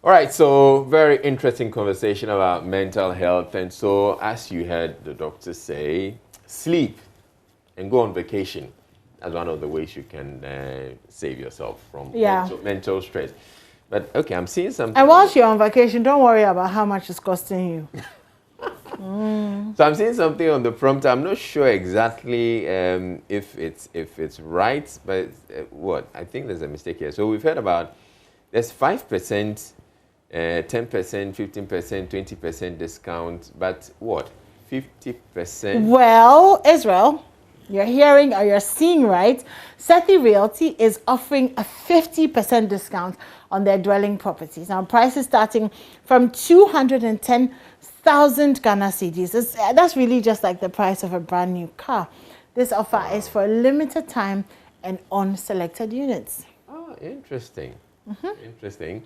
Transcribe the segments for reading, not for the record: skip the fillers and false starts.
All right, so very interesting conversation about mental health. And so, as you heard the doctor say, sleep and go on vacation as one of the ways you can save yourself from Yeah. mental stress. But okay, I'm seeing something. And whilst you're on vacation, don't worry about how much it's costing you. So I'm seeing something on the prompt. I'm not sure exactly if it's right, but what? I think there's a mistake here. So we've heard about there's 5%, 10%, 15%, 20% discount, but what? 50%? Well, Israel, you're hearing or you're seeing right. Sethi Realty is offering a 50% discount on their dwelling properties. Now, prices starting from 210,000 Ghana cedis. That's really just like the price of a brand new car. This offer is for a limited time and on selected units. Oh, interesting. Interesting.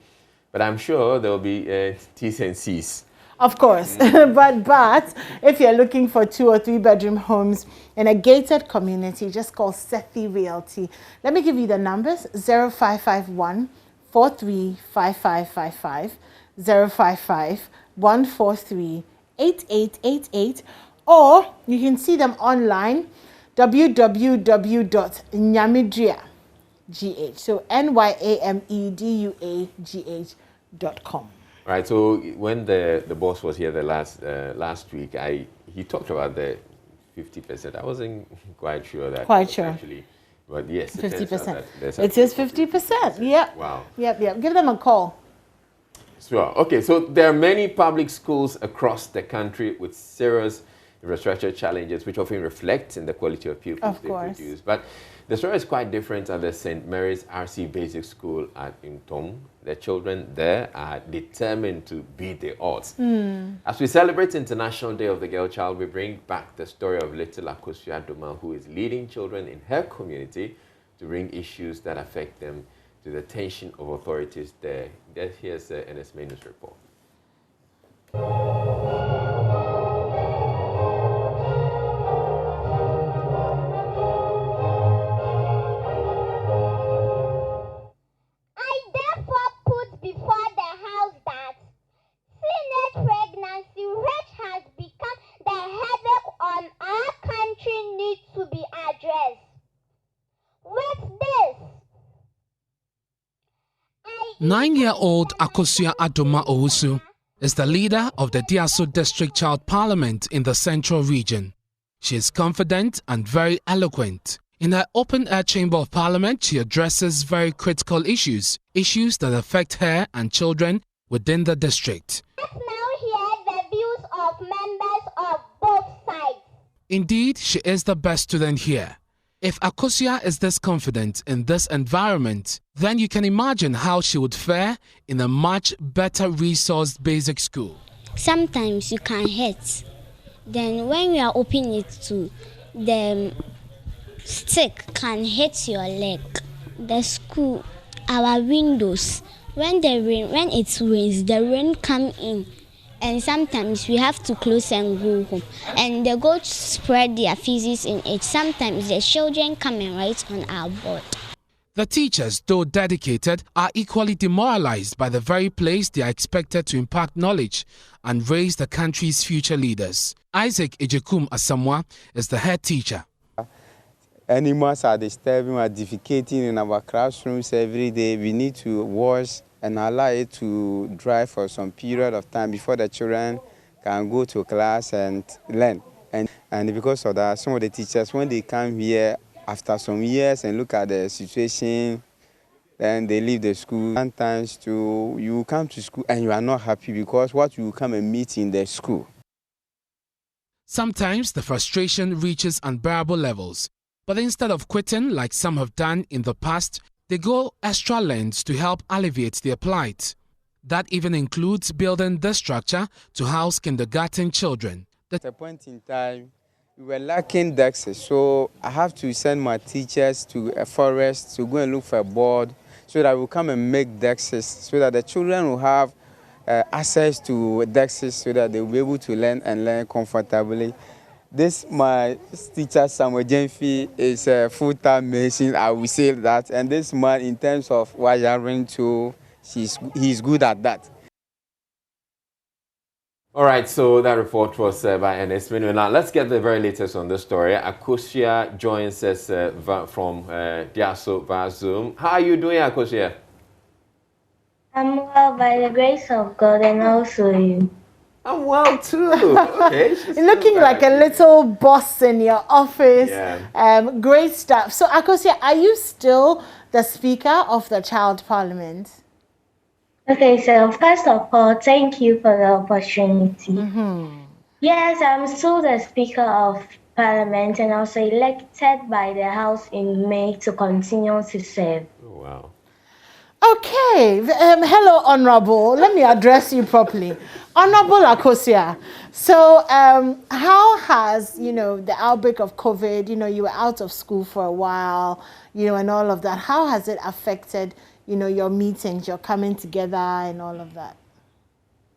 But I'm sure there'll be T's and C's. Of course, but if you're looking for 2 or 3 bedroom homes in a gated community, just call Sethi Realty. Let me give you the numbers: 0551 435555, 055 143 8888, or you can see them online, www.nyamedua.gh. So NYAMEDUAGH.com. Right. So when the boss was here the last week, he talked about the 50%. I wasn't quite sure that. Quite sure. Actually, but yes, 50%. It is 50%. Yep. Wow. Yep. Give them a call. Sure. Okay. So there are many public schools across the country with serious infrastructure challenges, which often reflect in the quality of pupils they produce. But the story is quite different at the St. Mary's RC Basic School at Intom. The children there are determined to beat the odds. As we celebrate International Day of the Girl Child, we bring back the story of little Akousa Adoma, who is leading children in her community to bring issues that affect them to the attention of authorities there. Here's the NSMA News report. Nine-year-old Akousa Adoma Owusu is the leader of the Diaso District Child Parliament in the Central Region. She is confident and very eloquent. In her open-air Chamber of Parliament, she addresses very critical issues that affect her and children within the district. Let's now hear the views of members of both sides. Indeed, she is the best student here. If Akousa is this confident in this environment, then you can imagine how she would fare in a much better resourced basic school. Sometimes you can hit. Then when you are opening it to, the stick can hit your leg. The school, our windows, when it rains, the rain come in. And sometimes we have to close and go home. And the goats spread their feces in it. Sometimes the children come and write on our board. The teachers, though dedicated, are equally demoralized by the very place they are expected to impart knowledge and raise the country's future leaders. Isaac Ejekum Asamoah is the head teacher. Animals are disturbing, are defecating in our classrooms every day. We need to wash and allow it to dry for some period of time before the children can go to class and learn. And because of that, some of the teachers, when they come here after some years and look at the situation, then they leave the school. Sometimes you come to school and you are not happy because what you come and meet in the school. Sometimes the frustration reaches unbearable levels, but instead of quitting like some have done in the past, they go extra lengths to help alleviate their plight. That even includes building this structure to house kindergarten children. At a point in time, we were lacking desks, so I have to send my teachers to a forest to go and look for a board so that we'll come and make desks so that the children will have access to desks so that they'll be able to learn comfortably. This, my teacher, Samuel Jenfi, is a full-time Mason, I will say that. And this man, in terms of wiring too, he's good at that. All right, so that report was by Ernest Minu. Now, let's get the very latest on this story. Akousa joins us from Diaso via Zoom. How are you doing, Akousa? I'm well by the grace of God and also you. I'm well too. Okay. You're looking like a little boss in your office. Yeah. Great stuff. So, Akousa, are you still the Speaker of the Child Parliament? Okay, so first of all, thank you for the opportunity. Yes, I'm still the Speaker of Parliament and also elected by the House in May to continue to serve. Oh, wow. Okay. Hello, Honorable. Let me address you properly. Honorable Akousa. So, how has, the outbreak of COVID, you were out of school for a while, and all of that. How has it affected your meetings, your coming together and all of that?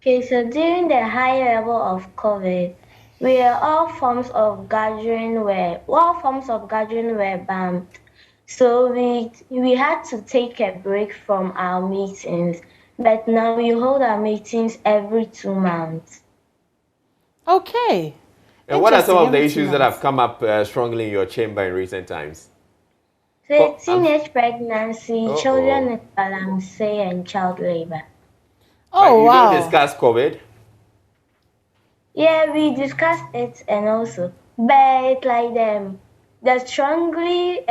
Okay, so during the high level of COVID, all forms of gathering were banned. So we had to take a break from our meetings, but now we hold our meetings every 2 months. Okay. And what are some of the issues that have come up strongly in your chamber in recent times? So teenage pregnancy, children in balance, and child labor. Oh, but wow. You don't discuss COVID? Yeah, we discussed it and also, but like the strongly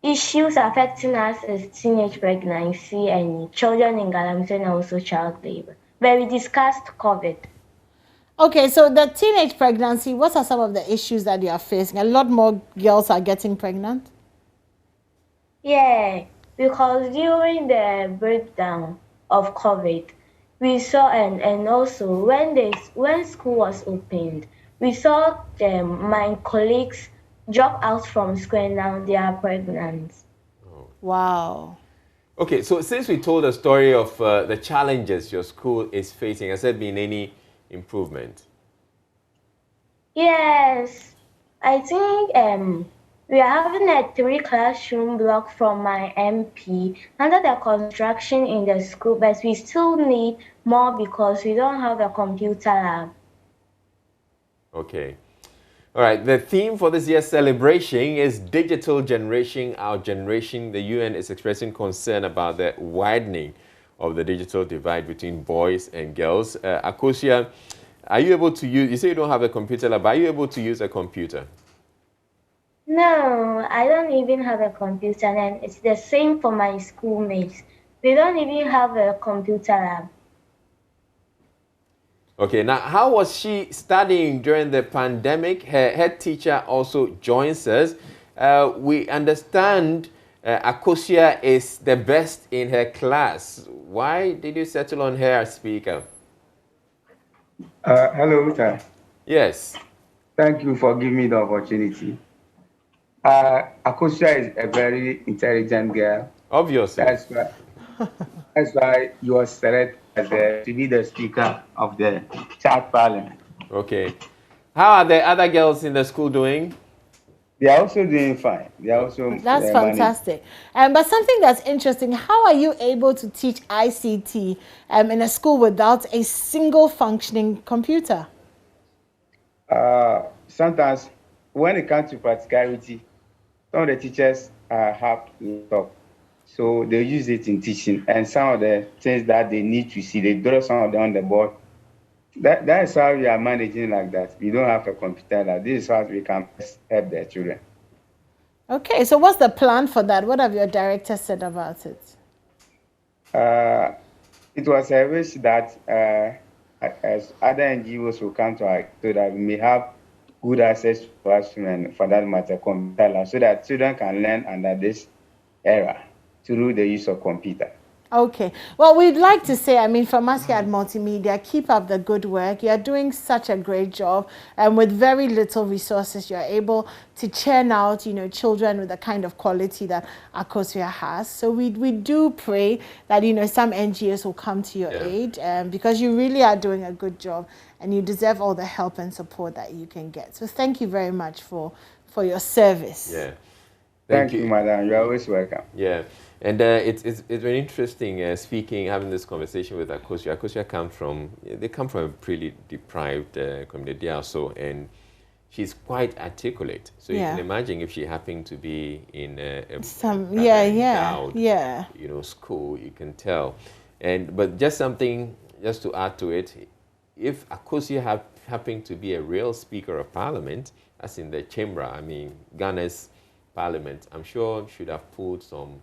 issues affecting us is teenage pregnancy and children in galamsey and also child labor. But we discussed COVID. Okay, so the teenage pregnancy, what are some of the issues that you are facing? A lot more girls are getting pregnant? Yeah, because during the breakdown of COVID, we saw and also when school was opened, we saw my colleagues drop out from school and now they are pregnant. Wow. Okay, so since we told the story of the challenges your school is facing, has there been any improvement? Yes, I think we are having a 3-classroom block from my MP under the construction in the school, but we still need more because we don't have a computer lab. Okay. All right, the theme for this year's celebration is Digital Generation, Our Generation. The UN is expressing concern about the widening of the digital divide between boys and girls. Akousa, are you able to use, you say you don't have a computer lab, are you able to use a computer? No, I don't even have a computer, and it's the same for my schoolmates. They don't even have a computer lab. Okay, now how was she studying during the pandemic? Her head teacher also joins us. We understand Akousa is the best in her class. Why did you settle on her as speaker? Hello, sir. Yes. Thank you for giving me the opportunity. Akousa is a very intelligent girl. Obviously. That's why you were selected to be the speaker of the Child Parliament. Okay. How are the other girls in the school doing? They are also doing fine. They are also. That's fantastic. But something that's interesting, how are you able to teach ICT in a school without a single functioning computer? Sometimes when it comes to practicality, some of the teachers have laptop. So they use it in teaching, and some of the things that they need to see, they draw some of them on the board. That is how we are managing like that. We don't have a computer lab. This is how we can help the children. Okay, so what's the plan for that? What have your directors said about it? It was a wish that as other NGOs will come to us so that we may have good access to classroom and for that matter, computer lab, so that children can learn under this era through the use of computer. Okay. Well, we'd like to say, from us here at Multimedia, keep up the good work. You're doing such a great job. And with very little resources, you're able to churn out, children with the kind of quality that Akousa has. So we do pray that, some NGOs will come to your aid because you really are doing a good job and you deserve all the help and support that you can get. So thank you very much for your service. Yeah. Thank you, madam. You're always welcome. Yeah. And it's very interesting having this conversation with Akousa. Akousa come from a pretty deprived community also, and she's quite articulate. So you can imagine if she happened to be in endowed, school, you can tell. But just to add to it, if Akousa happened to be a real Speaker of Parliament, as in the chamber, I mean Ghana's Parliament, I'm sure should have pulled some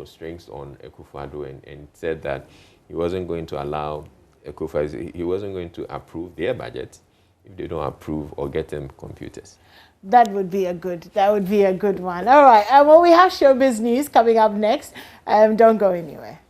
strings on Akufo Addo and said that he wasn't going to allow he wasn't going to approve their budget if they don't approve or get them computers. That would be a good one. All right. Well, we have showbiz news coming up next. Don't go anywhere.